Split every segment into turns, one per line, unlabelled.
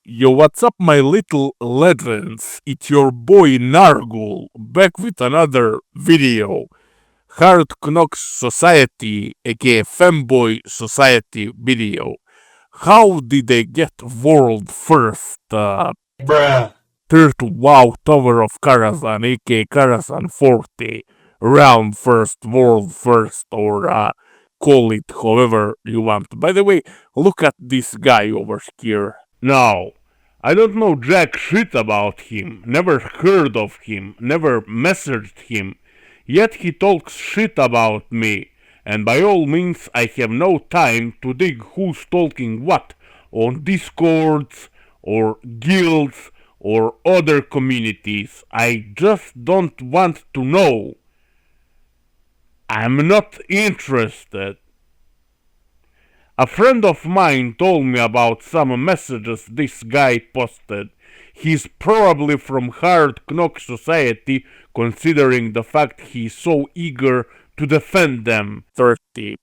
Yo, what's up, my little legends? It's your boy Narghul, back with another video. Hard Knocks Society, aka Femboy Society video. How did they get World First?
Bruh.
Third WoW Tower of Karazhan, aka Karazhan 40. Round first, World First, or call it however you want. By the way, look at this guy over here. Now, I don't know jack shit about him, never heard of him, never messaged him, yet he talks shit about me, and by all means I have no time to dig who's talking what on Discords or guilds or other communities. I just don't want to know. I'm not interested. A friend of mine told me about some messages this guy posted. He's probably from Hard Knock Society, considering the fact he's so eager to defend them. 30.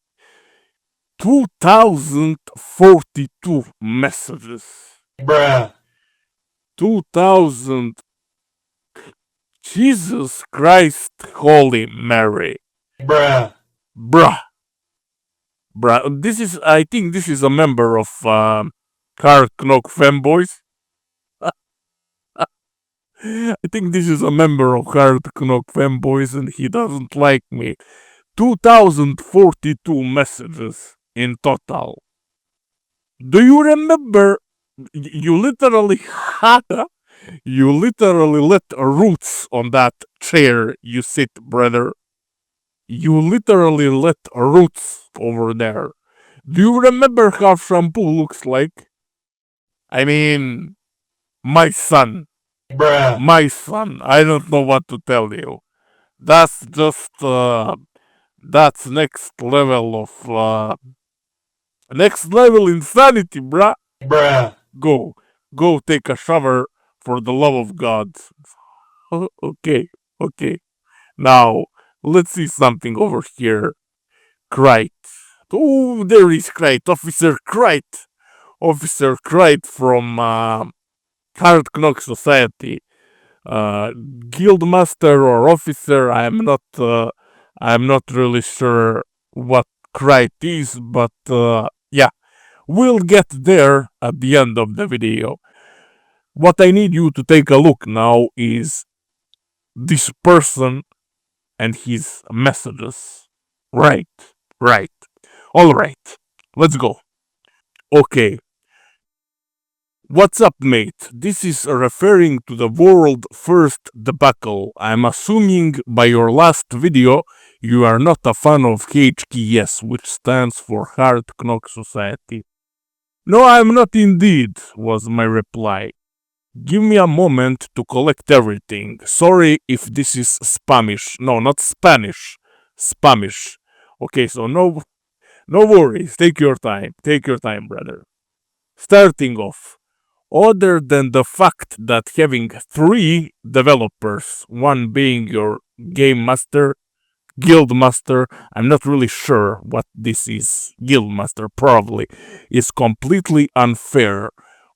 2042 messages.
Bruh.
2000. Jesus Christ, Holy Mary.
Bruh.
Bruh. This is, I think this is a member of Hard Knock Fanboys. I think this is a member of Hard Knock Fanboys and he doesn't like me. 2042 messages in total. Do you remember? You literally let roots on that chair you sit, brother. You literally let roots over there. Do you remember how shampoo looks like? I mean, my son.
Bruh.
My son. I don't know what to tell you. That's just, that's next level of, next level insanity, bruh.
Bruh.
Go take a shower for the love of God. Okay. Now, let's see something over here. Krite. Oh, there is Krite. Officer Krite. Officer Krite from Hard Knock Society. Guildmaster or officer, I'm not really sure what Krite is, but yeah, we'll get there at the end of the video. What I need you to take a look now is this person and his messages. Right. Alright, let's go. Okay. What's up, mate? This is referring to the World First debacle. I'm assuming by your last video you are not a fan of HKS, which stands for Hard Knock Society. No, I'm not indeed, was my reply. Give me a moment to collect everything. Sorry if this is Spanish. No, not Spanish. Spanish. Okay, so no worries. Take your time, brother. Starting off, other than the fact that having 3 developers, one being your game master, guild master, I'm not really sure what this is, guild master probably, is completely unfair,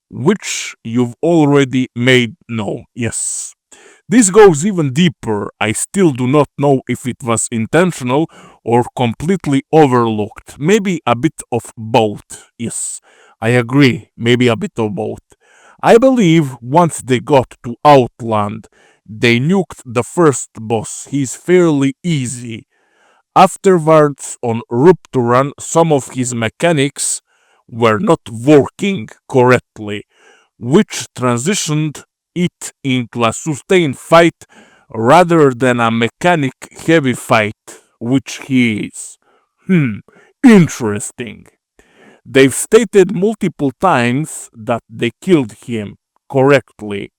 which you've already made known, yes. This goes even deeper. I still do not know if it was intentional or completely overlooked. Maybe a bit of both. Yes, I agree. Maybe a bit of both. I believe once they got to Outland, they nuked the first boss. He's fairly easy. Afterwards, on Rupturan, some of his mechanics were not working correctly, which transitioned it into a sustained fight rather than a mechanic heavy fight, which he is. Interesting. They've stated multiple times that they killed him correctly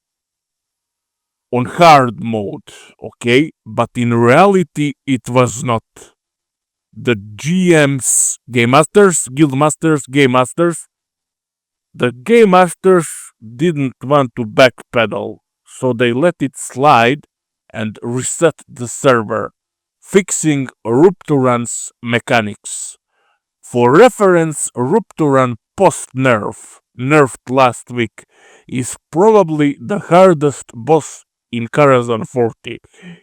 on hard mode, okay? But in reality, it was not. The GMs, Game Masters, Guild Masters, Game Masters, the Game Masters didn't want to backpedal, so they let it slide and reset the server, fixing Rupturan's mechanics. For reference, Rupturan post-nerf nerfed last week, is probably the hardest boss in Karazhan 40.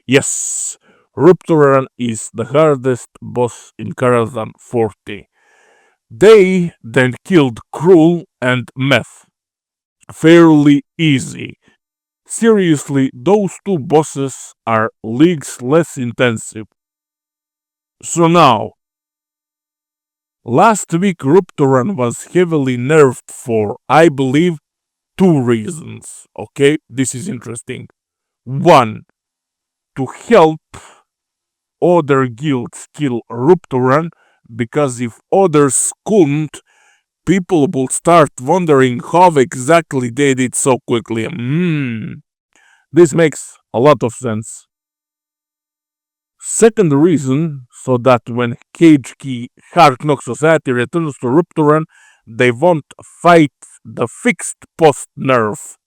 Yes, Rupturan is the hardest boss in Karazhan 40. They then killed Krul and Meth. Fairly easy. Seriously, those two bosses are leagues less intensive. So now, last week Rupturan was heavily nerfed for, I believe, two reasons. Okay, this is interesting. One, to help other guilds kill Rupturan, because if others couldn't, people will start wondering how exactly they did so quickly. This makes a lot of sense. Second reason, so that when Cage Key Hard Knock Society returns to Rupturan, they won't fight the fixed post nerf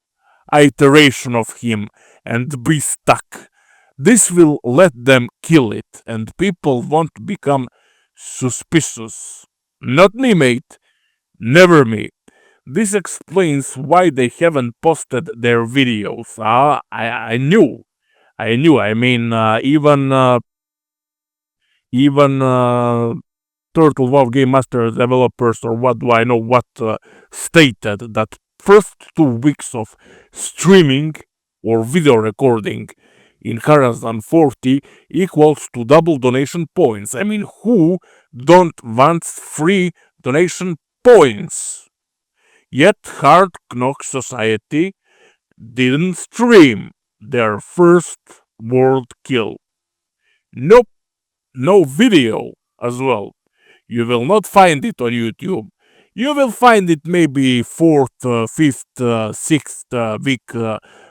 iteration of him and be stuck. This will let them kill it, and people won't become suspicious. Not me, mate. Never me. This explains why they haven't posted their videos. I knew. I mean, even Turtle WoW Game Master developers, or what do I know, what stated that first 2 weeks of streaming or video recording in Karazhan 40 equals to double donation points. I mean, who don't want free donation points? Yet Hard Knock Society didn't stream their first world kill. Nope, no video as well. You will not find it on YouTube. You will find it maybe fourth, fifth, sixth week,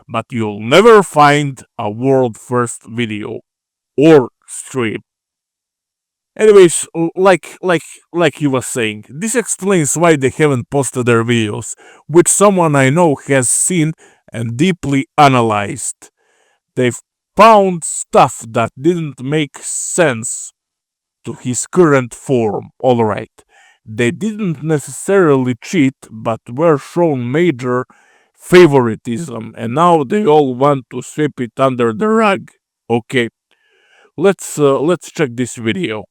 but you'll never find a world first video or stream. Anyways, like he was saying, this explains why they haven't posted their videos, which someone I know has seen and deeply analyzed. They've found stuff that didn't make sense to his current form, alright. They didn't necessarily cheat, but were shown major favoritism, and now they all want to sweep it under the rug. Okay, let's check this video.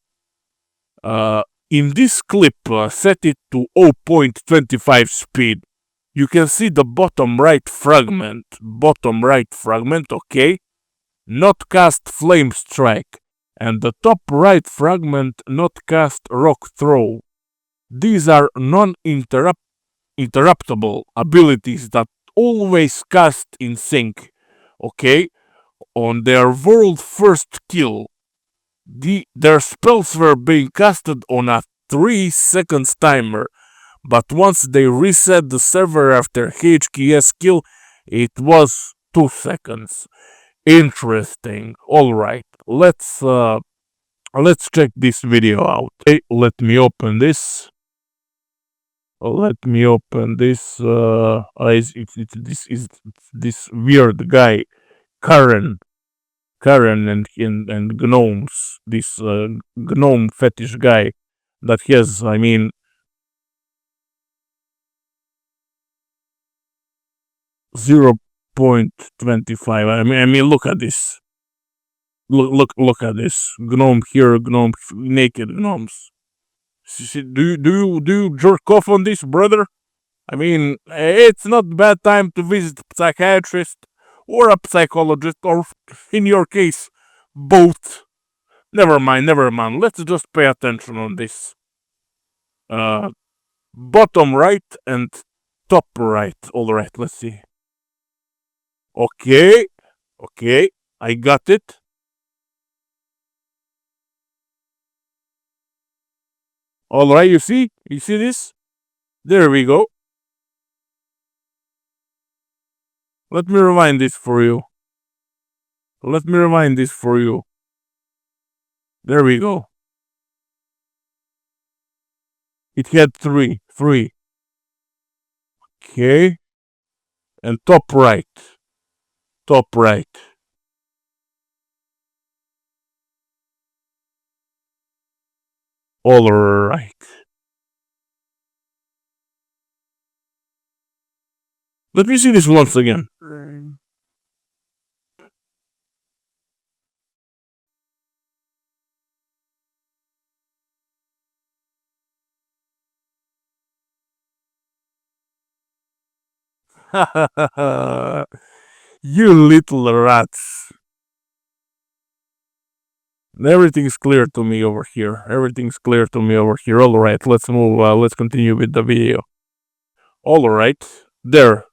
In this clip, set it to 0.25 speed. You can see the bottom right fragment, okay? Not cast Flame Strike, and the top right fragment not cast Rock Throw. These are non-interruptible abilities that always cast in sync, okay? On their world first kill, their spells were being casted on a 3 seconds timer, but once they reset the server after HKS kill, it was 2 seconds. Interesting. Alright, let's check this video out. Okay, let me open this. It's this weird guy, Karen. Karen and gnomes. This gnome fetish guy that has, I mean, 0.25. I mean, look at this. Look at this. Gnome here, gnome, naked gnomes. Do you jerk off on this, brother? I mean, it's not bad time to visit a psychiatrist or a psychologist, or in your case, both. Never mind. Let's just pay attention on this. Bottom right and top right. All right, let's see. Okay, I got it. All right, you see this? There we go. Let me rewind this for you. There we go. It had three. Okay. And top right. All right. Let me see this once again. You little rats. Everything's clear to me over here. Everything's clear to me over here. All right, let's move. Let's continue with the video. All right, there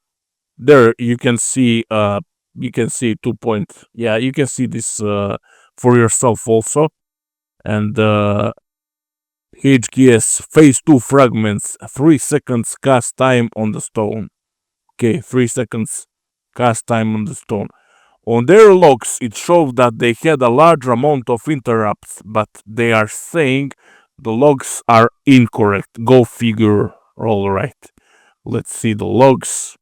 you can see. You can see 2 points. Yeah, you can see this for yourself also. And HGS phase 2 fragments. 3 seconds cast time on the stone. Okay, 3 seconds cast time on the stone. On their logs, it shows that they had a large amount of interrupts, but they are saying the logs are incorrect. Go figure. All right. Let's see the logs.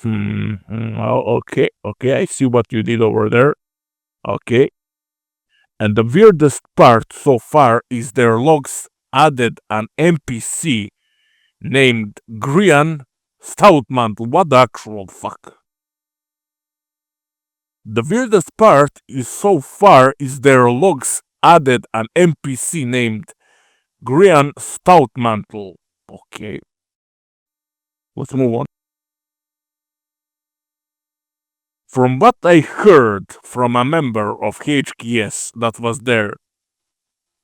Okay, I see what you did over there. Okay. And the weirdest part so far is their logs added an NPC named Grian Stoutmantle. What the actual fuck? The weirdest part is so far is their logs added an NPC named Grian Stoutmantle. Okay. Let's move on. From what I heard from a member of HKS that was there,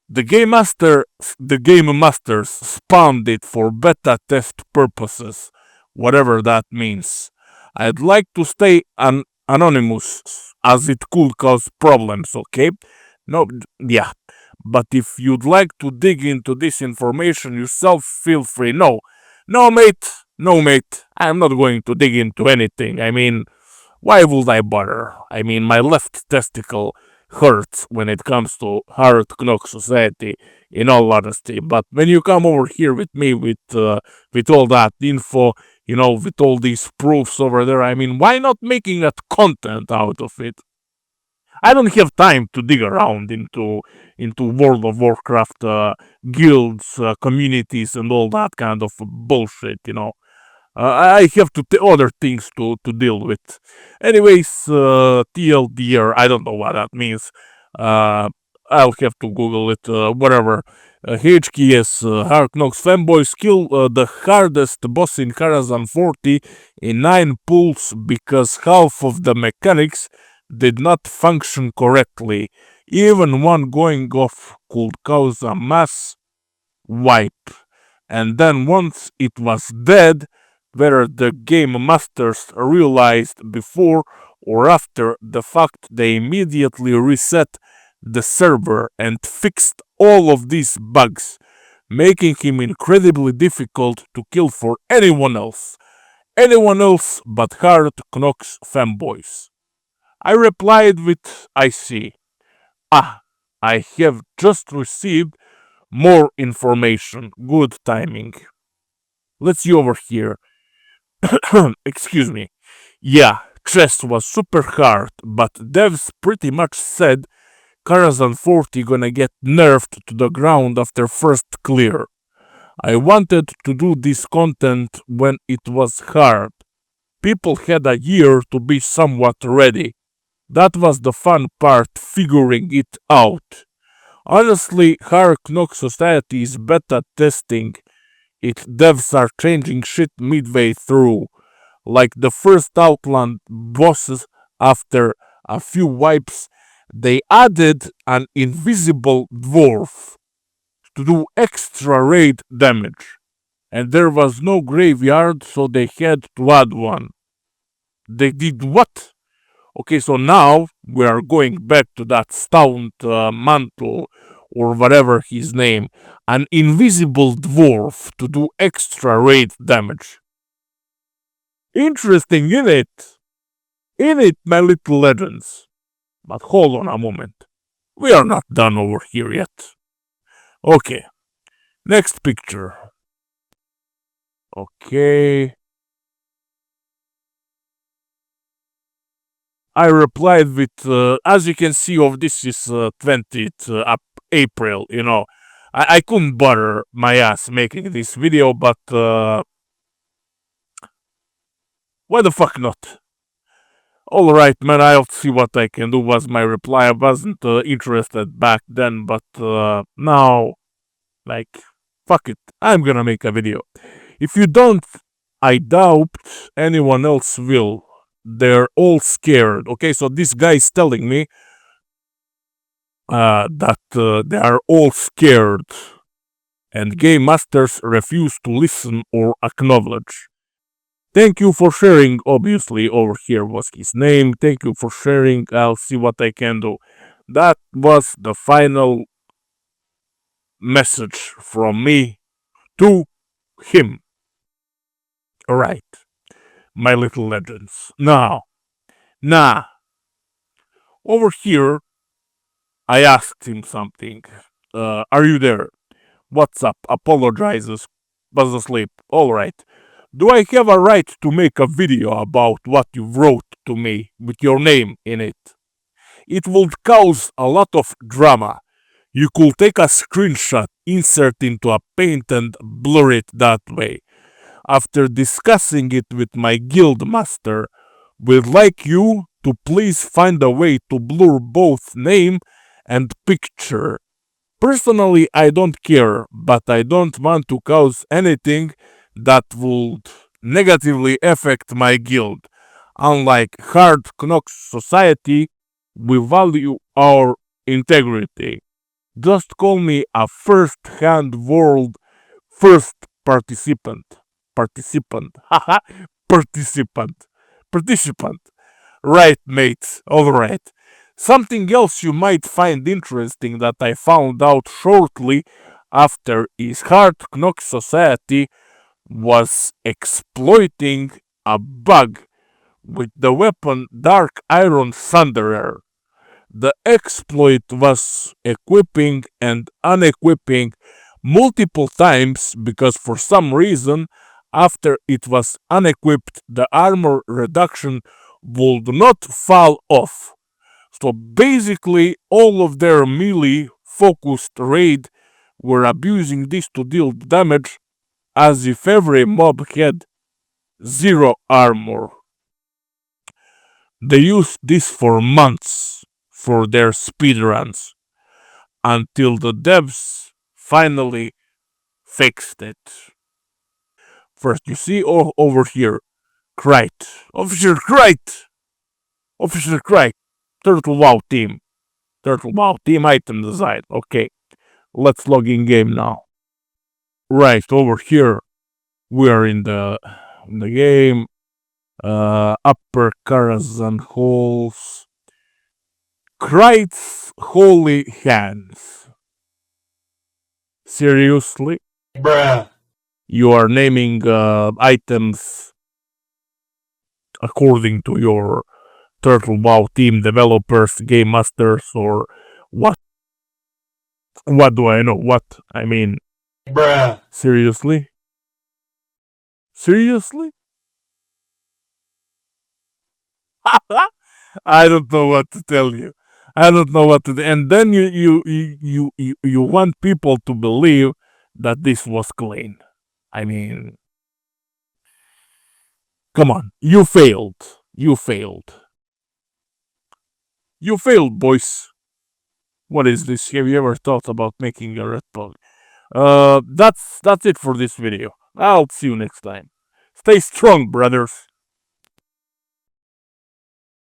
the game masters spawned it for beta test purposes, whatever that means. I'd like to stay anonymous as it could cause problems, okay? No, yeah. But if you'd like to dig into this information yourself, feel free. No, mate. I'm not going to dig into anything. I mean, why would I bother? I mean, my left testicle hurts when it comes to hard knock society, in all honesty. But when you come over here with me with all that info, with all these proofs over there, I mean, why not making that content out of it? I don't have time to dig around into World of Warcraft guilds, communities, and all that kind of bullshit. I have other things to deal with. Anyways, TLDR, I don't know what that means. I'll have to Google it, whatever. HKS, Hard Knocks fanboys kill the hardest boss in Karazhan 40 in 9 pulls because half of the mechanics did not function correctly. Even one going off could cause a mass wipe. And then once it was dead, whether the game masters realized before or after the fact, they immediately reset the server and fixed all of these bugs, making him incredibly difficult to kill for anyone else but Hard Knox fanboys. I replied with, I see. I have just received more information. Good timing. Let's see over here. Excuse me. Yeah, chess was super hard, but devs pretty much said Karazhan 40 gonna get nerfed to the ground after first clear. I wanted to do this content when it was hard. People had a year to be somewhat ready. That was the fun part, figuring it out. Honestly, Hard Knock Society is beta testing. Its devs are changing shit midway through. Like the first Outland bosses, after a few wipes, they added an invisible dwarf to do extra raid damage. And there was no graveyard, so they had to add one. They did what? Okay, so now we are going back to that stout mantle or whatever his name, an invisible dwarf to do extra raid damage. Interesting, in it, my little legends. But hold on a moment, we are not done over here yet. Okay, next picture. Okay. I replied with, as you can see, this is 20th April, I couldn't bother my ass making this video, but Why the fuck not? Alright, man, I'll see what I can do, was my reply. I wasn't interested back then, but now, like, fuck it. I'm gonna make a video. If you don't, I doubt anyone else will. They're all scared. Okay, so this guy is telling me that they are all scared, and game masters refuse to listen or acknowledge. Thank you for sharing. Obviously, over here was his name. Thank you for sharing. I'll see what I can do. That was the final message from me to him. Alright, my little legends. Now, over here, I asked him something. Are you there? What's up? Apologizes. Was asleep. Alright. Do I have a right to make a video about what you wrote to me with your name in it? It would cause a lot of drama. You could take a screenshot, insert into a paint and blur it that way. After discussing it with my guild master, we'd like you to please find a way to blur both name and picture. Personally, I don't care, but I don't want to cause anything that would negatively affect my guild. Unlike Hard Knocks Society, we value our integrity. Just call me a first-hand world first participant. Haha, participant. Participant. Right, mates, alright. Something else you might find interesting that I found out shortly after is Hard Knock Society was exploiting a bug with the weapon Dark Iron Thunderer. The exploit was equipping and unequipping multiple times because for some reason after it was unequipped the armor reduction would not fall off. So basically all of their melee focused raid were abusing this to deal damage as if every mob had zero armor. They used this for months for their speedruns until the devs finally fixed it. First, you see over here, Krite, Officer Krite, Officer Krite, Turtle WoW team, Turtle WoW team item design. Okay, let's log in game now. Right over here, we are in the game. Upper Karazhan halls. Krite's holy hands. Seriously?
Bruh.
You are naming items according to your Turtle WoW team developers, game masters, or what? What do I know? What? I mean,
Bruh.
seriously? Seriously? I don't know what to tell you. I don't know what to. And then you want people to believe that this was clean. I mean, come on, you failed. You failed. You failed, boys. What is this? Have you ever thought about making a red bug? That's it for this video. I'll see you next time. Stay strong, brothers.